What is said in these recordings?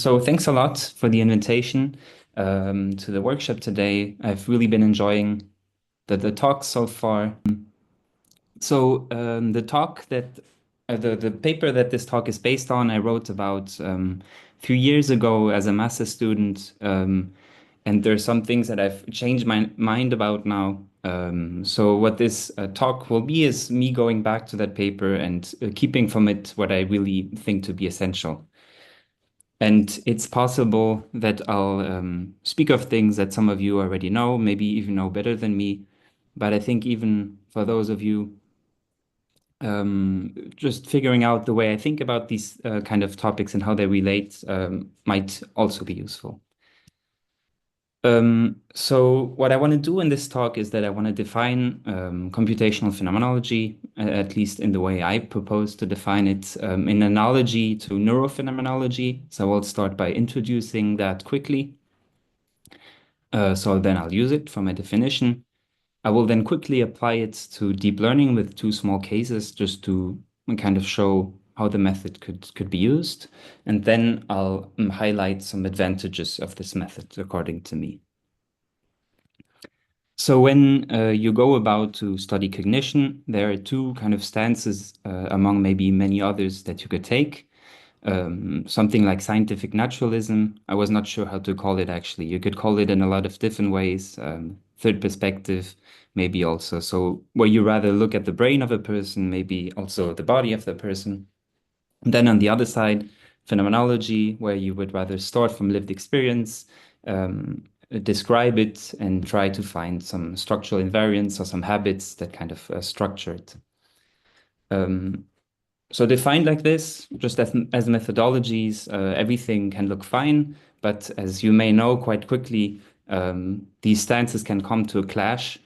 So thanks a lot for the invitation to the workshop today. I've really been enjoying the talks so far. The talk that the paper that this talk is based on, I wrote about a few years ago as a master's student, and there are some things that I've changed my mind about now. So what this talk will be is me going back to that paper and keeping from it what I really think to be essential. And it's possible that I'll speak of things that some of you already know, maybe even know better than me. But I think even for those of you just figuring out the way I think about these kind of topics and how they relate might also be useful. So what I want to do in this talk is that I want to define computational phenomenology, at least in the way I propose to define it, in analogy to neurophenomenology. So I'll start by introducing that quickly. So then I'll use it for my definition. I will then quickly apply it to deep learning with two small cases just to kind of show how the method could be used. And then I'll highlight some advantages of this method according to me. So when you go about to study cognition, there are two kind of stances among maybe many others that you could take. Something like scientific naturalism. I was not sure how to call it actually. You could call it in a lot of different ways. Third perspective, maybe also. So where you rather look at the brain of a person, maybe also the body of the person. And then on the other side, phenomenology, where you would rather start from lived experience, describe it, and try to find some structural invariants or some habits that kind of structure it. So defined like this, just as methodologies, everything can look fine, but as you may know quite quickly, these stances can come to a clash,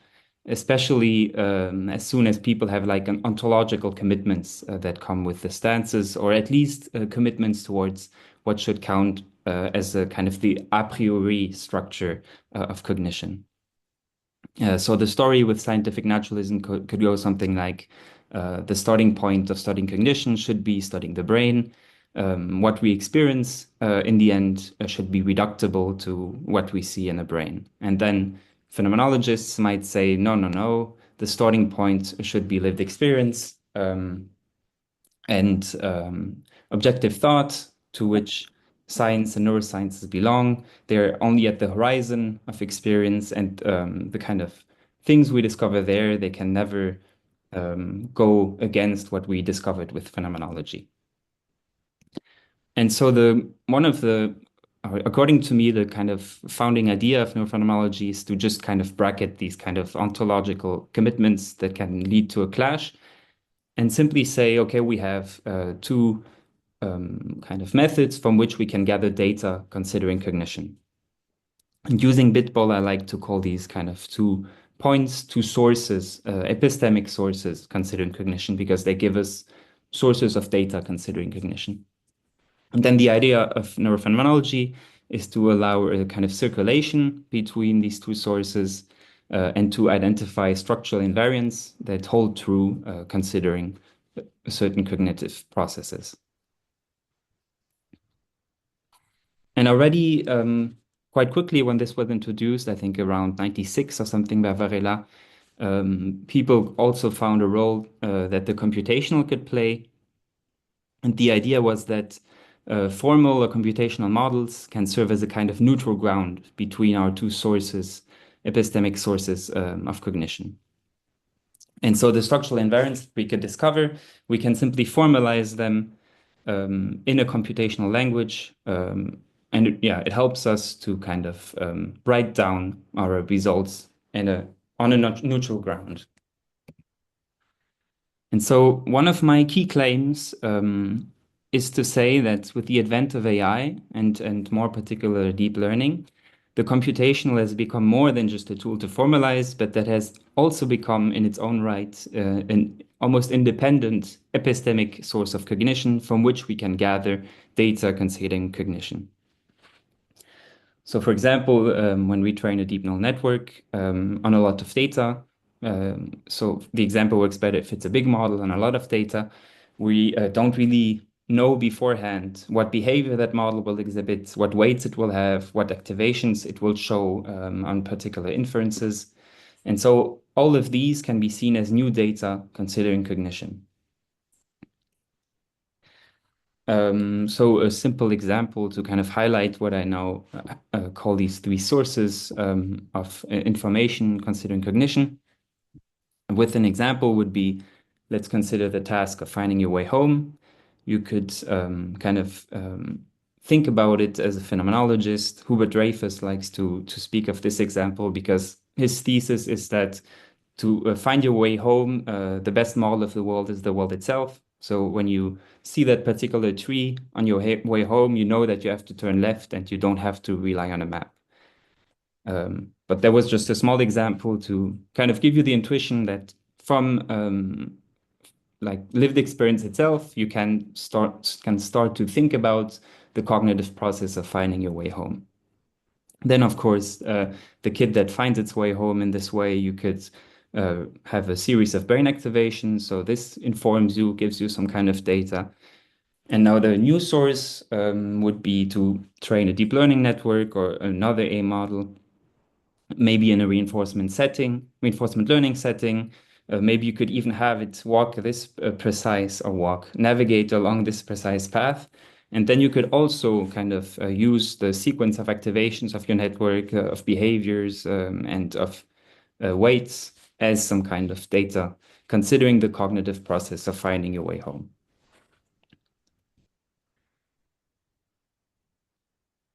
especially as soon as people have like an ontological commitments that come with the stances, or at least commitments towards what should count as a kind of the a priori structure of cognition. So the story with scientific naturalism could go something like the starting point of studying cognition should be studying the brain. What we experience in the end should be reducible to what we see in the brain. And then phenomenologists might say, no, no, no, the starting point should be lived experience and objective thought, to which science and neurosciences belong. They're only at the horizon of experience, and the kind of things we discover there, they can never go against what we discovered with phenomenology. And so according to me, the kind of founding idea of neurophenomenology is to just kind of bracket these kind of ontological commitments that can lead to a clash and simply say, okay, we have two kind of methods from which we can gather data considering cognition. And using Bitball, I like to call these kind of two points, two sources, epistemic sources considering cognition, because they give us sources of data considering cognition. And then the idea of neurophenomenology is to allow a kind of circulation between these two sources and to identify structural invariants that hold true considering certain cognitive processes. And already quite quickly when this was introduced, I think around 96 or something by Varela, people also found a role that the computational could play. And the idea was that formal or computational models can serve as a kind of neutral ground between our two sources, epistemic sources of cognition. And so the structural invariants we could discover, we can simply formalize them in a computational language. It helps us to kind of write down our results on a neutral ground. And so one of my key claims is to say that with the advent of AI and more particular deep learning, the computational has become more than just a tool to formalize, but that has also become in its own right an almost independent epistemic source of cognition from which we can gather data concerning cognition. So for example, when we train a deep neural network on a lot of data, so the example works better if it's a big model and a lot of data, we don't really know beforehand what behavior that model will exhibit, what weights it will have, what activations it will show on particular inferences. And so all of these can be seen as new data considering cognition. So a simple example to kind of highlight what I now call these three sources of information considering cognition. With an example would be, let's consider the task of finding your way home. You could kind of think about it as a phenomenologist. Hubert Dreyfus likes to speak of this example because his thesis is that to find your way home, the best model of the world is the world itself. So when you see that particular tree on your way home, you know that you have to turn left and you don't have to rely on a map. But there was just a small example to kind of give you the intuition that from like lived experience itself, you can start to think about the cognitive process of finding your way home. Then, of course, the kid that finds its way home in this way, you could have a series of brain activations. So this informs you, gives you some kind of data. And now the new source would be to train a deep learning network or another A model, maybe in a reinforcement learning setting. Maybe you could even have it walk this precise or navigate along this precise path. And then you could also kind of use the sequence of activations of your network, of behaviors, and of weights as some kind of data, considering the cognitive process of finding your way home.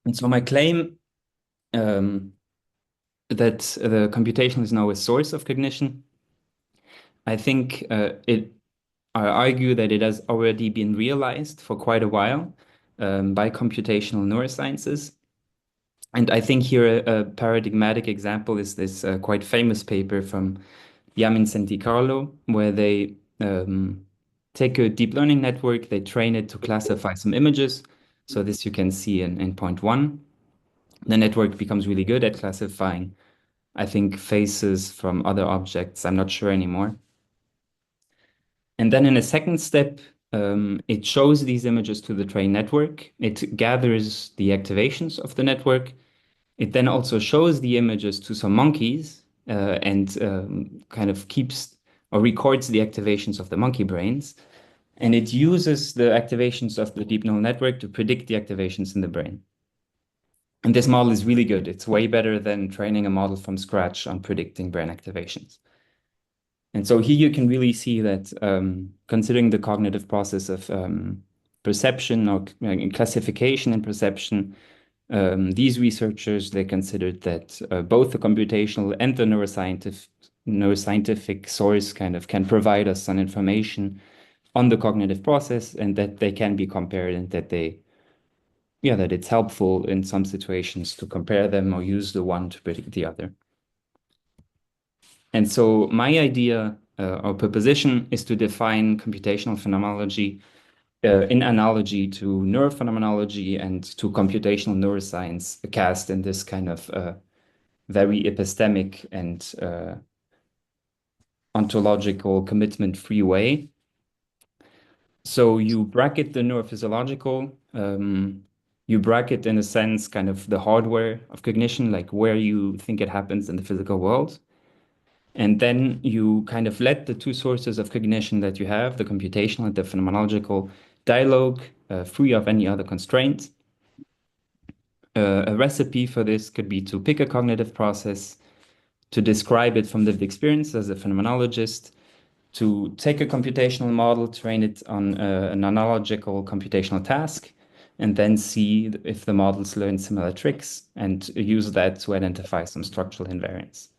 And so my claim that the computation is now a source of cognition, I think I argue that it has already been realized for quite a while by computational neurosciences. And I think here a paradigmatic example is this quite famous paper from Yamin Carlo, where they take a deep learning network, they train it to classify some images. So this you can see in point one. The network becomes really good at classifying, I think, faces from other objects. I'm not sure anymore. And then in a second step, it shows these images to the trained network. It gathers the activations of the network. It then also shows the images to some monkeys and kind of keeps or records the activations of the monkey brains. And it uses the activations of the deep neural network to predict the activations in the brain. And this model is really good. It's way better than training a model from scratch on predicting brain activations. And so here you can really see that considering the cognitive process of perception or classification and perception, these researchers, they considered that both the computational and the neuroscientific source kind of can provide us some information on the cognitive process and that they can be compared and that that it's helpful in some situations to compare them or use the one to predict the other. And so my idea or proposition is to define computational phenomenology in analogy to neurophenomenology and to computational neuroscience cast in this kind of very epistemic and ontological commitment-free way. So you bracket the neurophysiological, you bracket in a sense kind of the hardware of cognition, like where you think it happens in the physical world. And then you kind of let the two sources of cognition that you have, the computational and the phenomenological, dialogue free of any other constraints. A recipe for this could be to pick a cognitive process, to describe it from lived experience as a phenomenologist, to take a computational model, train it on an analogical computational task, and then see if the models learn similar tricks and use that to identify some structural invariants.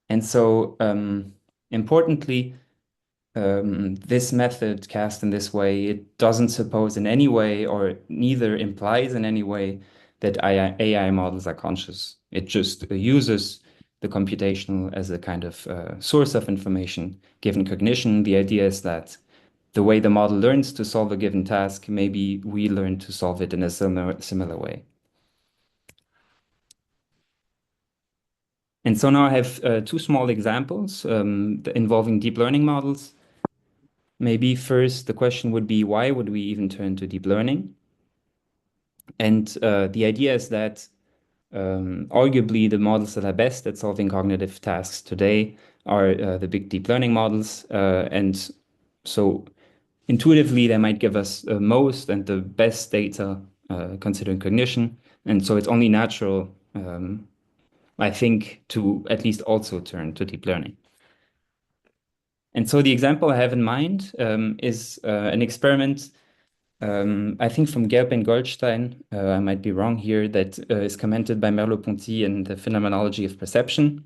And so, importantly, this method cast in this way, it doesn't suppose in any way or neither implies in any way that AI models are conscious. It just uses the computational as a kind of source of information given cognition. The idea is that the way the model learns to solve a given task, maybe we learn to solve it in a similar way. And so now I have two small examples involving deep learning models. Maybe first the question would be, why would we even turn to deep learning? And the idea is that arguably the models that are best at solving cognitive tasks today are the big deep learning models. And so intuitively, they might give us most and the best data considering cognition. And so it's only natural, I think, to at least also turn to deep learning. And so the example I have in mind is an experiment, I think from Gerb and Goldstein, I might be wrong here, that is commented by Merleau-Ponty in the Phenomenology of Perception.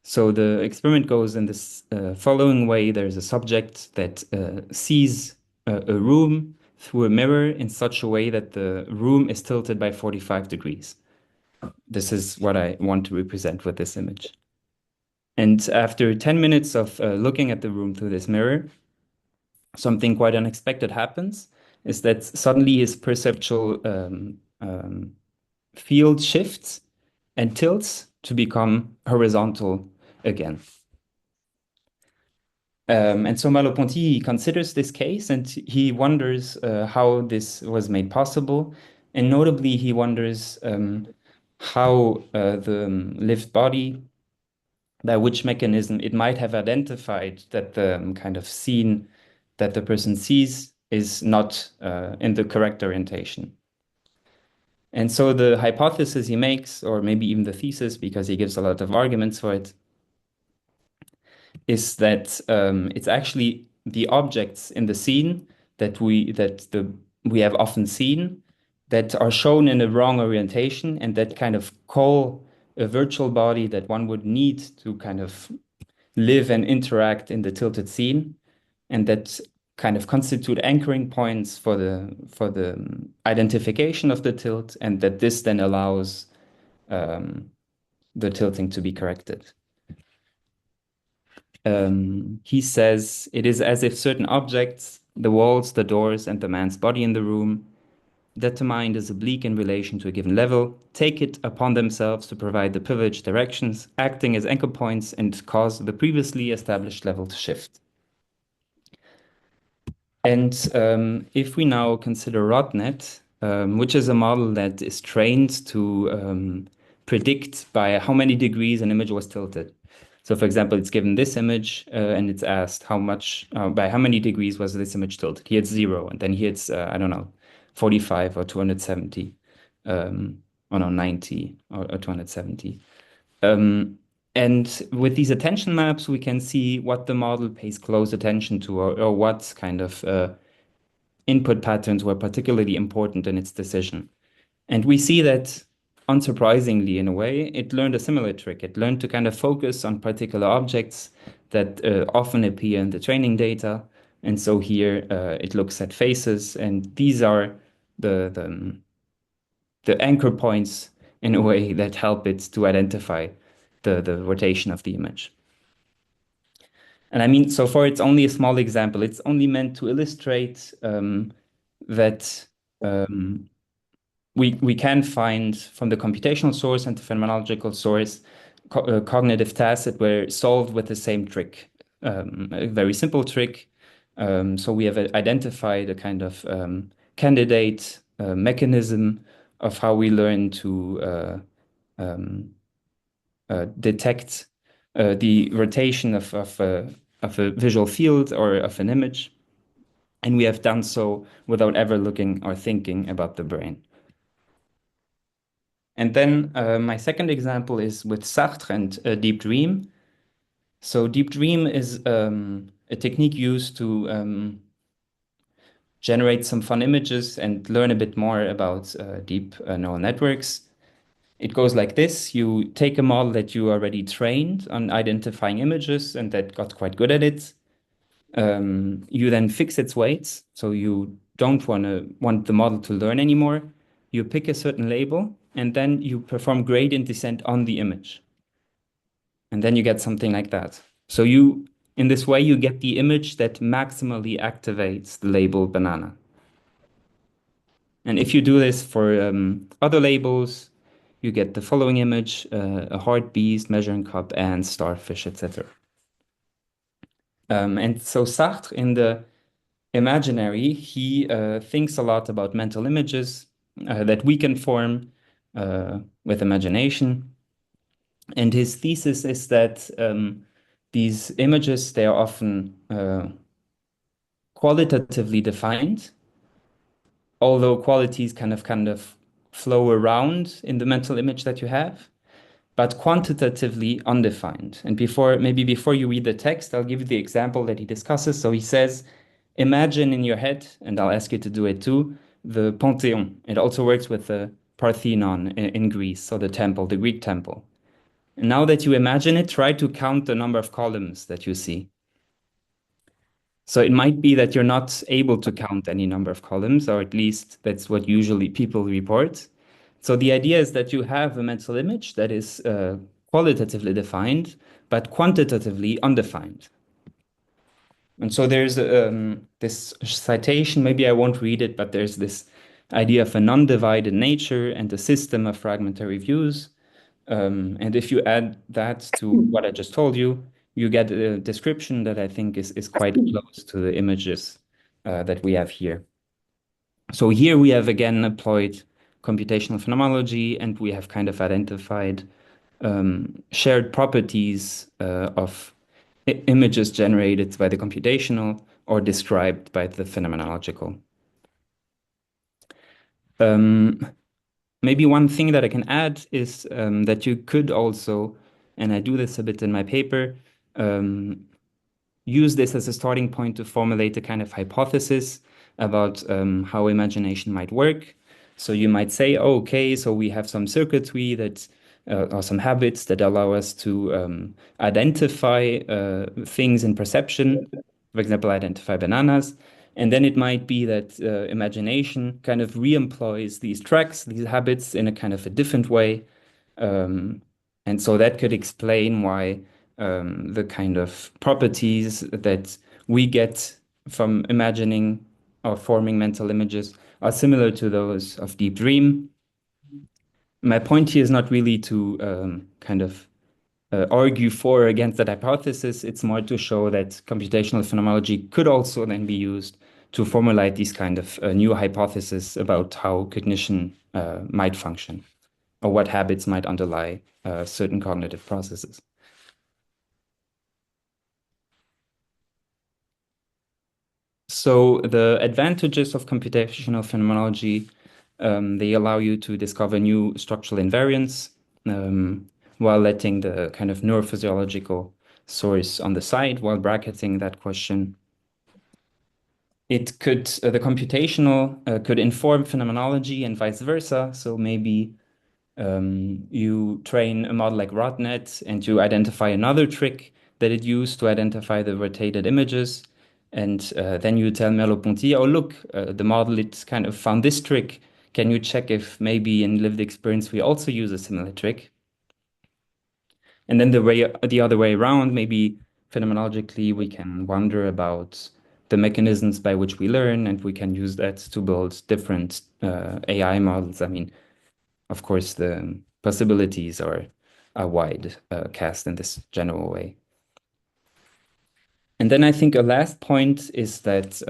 So the experiment goes in this following way. There's a subject that sees a room through a mirror in such a way that the room is tilted by 45 degrees. This is what I want to represent with this image. And after 10 minutes of looking at the room through this mirror, something quite unexpected happens, is that suddenly his perceptual field shifts and tilts to become horizontal again. And so Merleau-Ponty considers this case and he wonders how this was made possible. And notably, he wonders how the lived body, by which mechanism it might have identified that the kind of scene that the person sees is not in the correct orientation. And so the hypothesis he makes, or maybe even the thesis, because he gives a lot of arguments for it, is that it's actually the objects in the scene that we have often seen that are shown in a wrong orientation and that kind of call a virtual body that one would need to kind of live and interact in the tilted scene, and that kind of constitute anchoring points for the identification of the tilt, and that this then allows the tilting to be corrected. He says it is as if certain objects, the walls, the doors, and the man's body in the room, determined as oblique in relation to a given level, take it upon themselves to provide the privileged directions, acting as anchor points and cause the previously established level to shift. And if we now consider RodNet, which is a model that is trained to predict by how many degrees an image was tilted. So for example, it's given this image and it's asked how much, by how many degrees was this image tilted? Here it's 0, and then here it's, I don't know, 45 or 270, or no, 90 or 270. And with these attention maps, we can see what the model pays close attention to, or what kind of input patterns were particularly important in its decision. And we see that, unsurprisingly, in a way, it learned a similar trick. It learned to kind of focus on particular objects that often appear in the training data. And so here it looks at faces, and these are the anchor points in a way that help it to identify the rotation of the image. And I mean, so far it's only a small example. It's only meant to illustrate that we can find from the computational source and the phenomenological source cognitive tasks that were solved with the same trick, a very simple trick. So we have identified a kind of candidate mechanism of how we learn to detect the rotation of a visual field or of an image. And we have done so without ever looking or thinking about the brain. And then my second example is with Sartre and Deep Dream. So Deep Dream is a technique used to generate some fun images and learn a bit more about deep neural networks. It goes like this. You take a model that you already trained on identifying images and that got quite good at it. You then fix its weights. So you don't want the model to learn anymore. You pick a certain label and then you perform gradient descent on the image. And then you get something like that. So in this way, you get the image that maximally activates the label banana. And if you do this for other labels, you get the following image, a heart, beast, measuring cup, ant, starfish, etc. And so Sartre, in the imaginary, he thinks a lot about mental images that we can form with imagination. And his thesis is that these images, they are often qualitatively defined, although qualities kind of flow around in the mental image that you have, but quantitatively undefined. And before you read the text, I'll give you the example that he discusses. So he says, imagine in your head, and I'll ask you to do it too, the Pantheon. It also works with the Parthenon in Greece, so the temple, the Greek temple. And now that you imagine it, try to count the number of columns that you see. So it might be that you're not able to count any number of columns, or at least that's what usually people report. So the idea is that you have a mental image that is qualitatively defined, but quantitatively undefined. And so there's this citation, maybe I won't read it, but there's this idea of a non-divided nature and a system of fragmentary views. And if you add that to what I just told you, you get a description that I think is quite close to the images that we have here. So here we have again employed computational phenomenology, and we have kind of identified shared properties of images generated by the computational or described by the phenomenological. Maybe one thing that I can add is that you could also, and I do this a bit in my paper, use this as a starting point to formulate a kind of hypothesis about how imagination might work. So you might say, oh, okay, so we have some circuitry that or some habits that allow us to identify things in perception, for example, identify bananas. And then it might be that imagination kind of re-employs these tracks, these habits in a kind of a different way. And so that could explain why the kind of properties that we get from imagining or forming mental images are similar to those of deep dream. My point here is not really to kind of argue for or against that hypothesis. It's more to show that computational phenomenology could also then be used to formulate these kind of new hypotheses about how cognition might function or what habits might underlie certain cognitive processes. So the advantages of computational phenomenology, they allow you to discover new structural invariants while letting the kind of neurophysiological source on the side while bracketing that question. The computational could inform phenomenology and vice versa. So maybe you train a model like RodNet and you identify another trick that it used to identify the rotated images. And then you tell Merleau-Ponty, oh, look, the model, it kind of found this trick. Can you check if maybe in lived experience we also use a similar trick? And then the other way around, maybe phenomenologically, we can wonder about the mechanisms by which we learn, and we can use that to build different AI models. I mean, of course, the possibilities are wide cast in this general way. And then I think a last point is that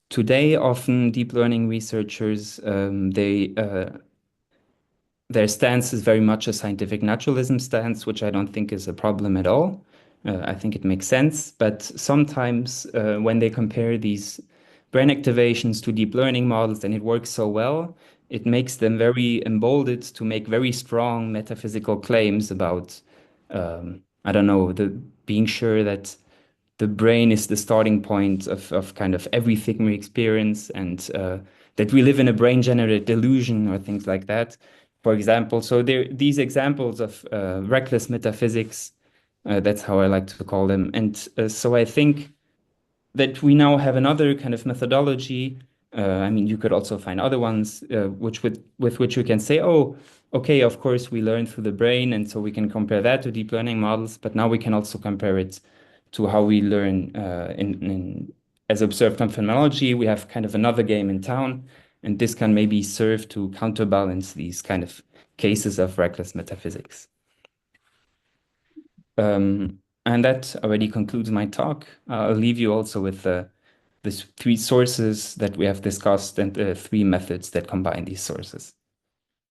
today, often deep learning researchers, their stance is very much a scientific naturalism stance, which I don't think is a problem at all. I think it makes sense. But sometimes when they compare these brain activations to deep learning models and it works so well, it makes them very emboldened to make very strong metaphysical claims about, I don't know, being sure that the brain is the starting point of kind of everything we experience and that we live in a brain-generated delusion or things like that. For example, so these examples of reckless metaphysics, that's how I like to call them. And so I think that we now have another kind of methodology. I mean, you could also find other ones with which you can say, oh, okay, of course, we learn through the brain, and so we can compare that to deep learning models, but now we can also compare it to how we learn as observed from phenomenology. We have kind of another game in town, and this can maybe serve to counterbalance these kind of cases of reckless metaphysics. And that already concludes my talk. I'll leave you also with the three sources that we have discussed and the three methods that combine these sources.